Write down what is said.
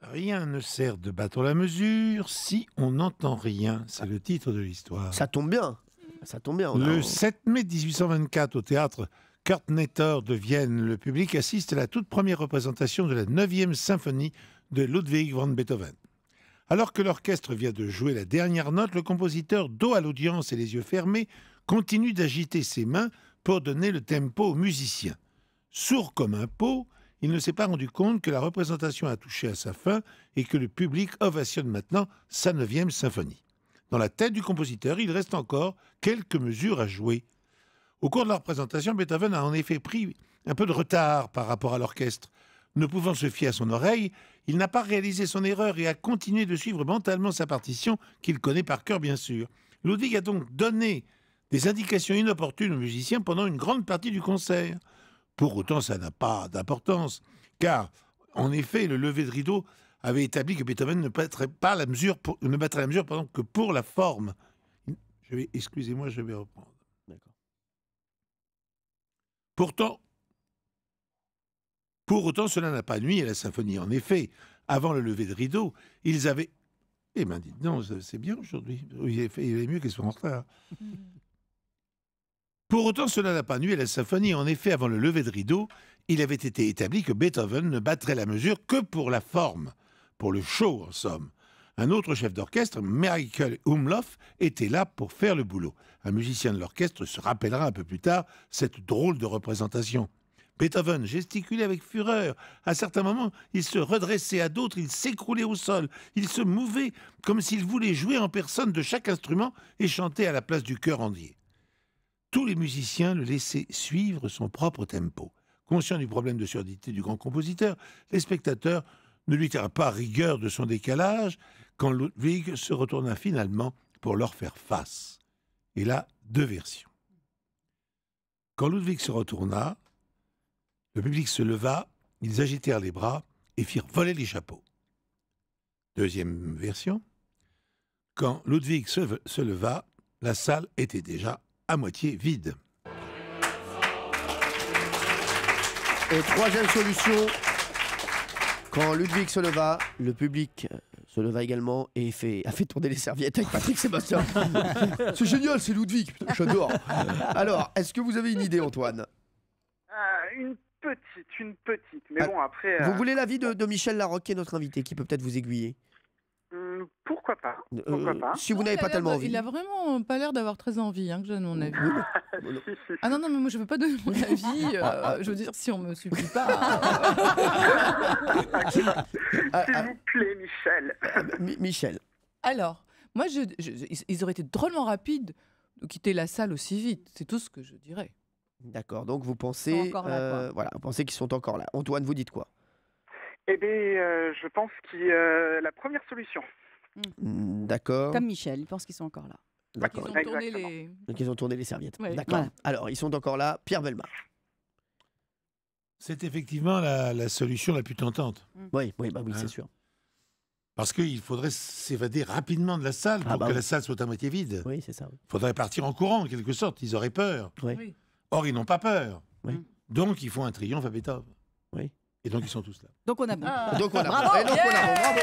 Rien ne sert de battre la mesure si on n'entend rien. C'est le titre de l'histoire. Ça tombe bien. Ça tombe bien. Le 7 mai 1824, au théâtre Kartnetter de Vienne, le public assiste à la toute première représentation de la 9e symphonie de Ludwig van Beethoven. Alors que l'orchestre vient de jouer la dernière note, le compositeur, dos à l'audience et les yeux fermés, continue d'agiter ses mains pour donner le tempo aux musiciens. Sourd comme un pot, il ne s'est pas rendu compte que la représentation a touché à sa fin et que le public ovationne maintenant sa 9e symphonie. Dans la tête du compositeur, il reste encore quelques mesures à jouer. Au cours de la représentation, Beethoven a en effet pris un peu de retard par rapport à l'orchestre. Ne pouvant se fier à son oreille, il n'a pas réalisé son erreur et a continué de suivre mentalement sa partition, qu'il connaît par cœur bien sûr. Ludwig a donc donné des indications inopportunes aux musiciens pendant une grande partie du concert. Pour autant, ça n'a pas d'importance, car, en effet, le lever de rideau avait établi que Beethoven ne battrait la mesure que pour la forme. Excusez-moi, je vais reprendre. D'accord. Pour autant, cela n'a pas nui à la symphonie. En effet, avant le lever de rideau, ils avaient... Eh bien, dites non, c'est bien aujourd'hui. Il est mieux qu'ils soient en retard. Pour autant, cela n'a pas nui à la symphonie. En effet, avant le lever de rideau, il avait été établi que Beethoven ne battrait la mesure que pour la forme, pour le show en somme. Un autre chef d'orchestre, Michael Umlauf, était là pour faire le boulot. Un musicien de l'orchestre se rappellera un peu plus tard cette drôle de représentation. Beethoven gesticulait avec fureur. À certains moments, il se redressait, à d'autres, il s'écroulait au sol. Il se mouvait comme s'il voulait jouer en personne de chaque instrument et chanter à la place du chœur entier. Tous les musiciens le laissaient suivre son propre tempo. Conscient du problème de surdité du grand compositeur, les spectateurs ne lui tirent pas rigueur de son décalage quand Ludwig se retourna finalement pour leur faire face. Et là, deux versions. Quand Ludwig se retourna, le public se leva, ils agitèrent les bras et firent voler les chapeaux. Deuxième version. Quand Ludwig se leva, la salle était déjà à moitié vide. Et troisième solution, quand Ludwig se leva, le public se leva également et a fait tourner les serviettes avec Patrick Sébastien. C'est génial, c'est Ludwig, putain, j'adore. Alors, est-ce que vous avez une idée, Antoine? Une petite. Mais bon, après... Vous voulez l'avis de Michel Larocque, qui est notre invité, qui peut peut-être vous aiguiller? Pourquoi pas. Si vous n'avez pas tellement envie. Il a vraiment pas l'air d'avoir très envie, que je donne mon avis. Ah non, mais moi je veux pas donner mon avis. Je veux dire, si on me supplie pas. S'il vous plaît, Michel. Michel. Alors, moi, ils auraient été drôlement rapides de quitter la salle aussi vite. C'est tout ce que je dirais. D'accord, donc vous pensez, vous pensez qu'ils sont encore là. Antoine, vous dites quoi? Eh bien, je pense que la première solution. D'accord. Comme Michel, il pense qu'ils sont encore là. D'accord. Donc ils ont tourné les serviettes. Ouais. D'accord. Voilà. Alors, ils sont encore là. Pierre Bellemare. C'est effectivement la solution la plus tentante. Oui, c'est sûr. Parce qu'il faudrait s'évader rapidement de la salle pour que la salle soit à moitié vide. Oui, c'est ça. Il faudrait partir en courant, en quelque sorte. Ils auraient peur. Oui. Or, ils n'ont pas peur. Oui. Donc, ils font un triomphe à Beethoven. Oui. Et donc, ils sont tous là. Donc on a bon. Donc on a Bravo. bravo.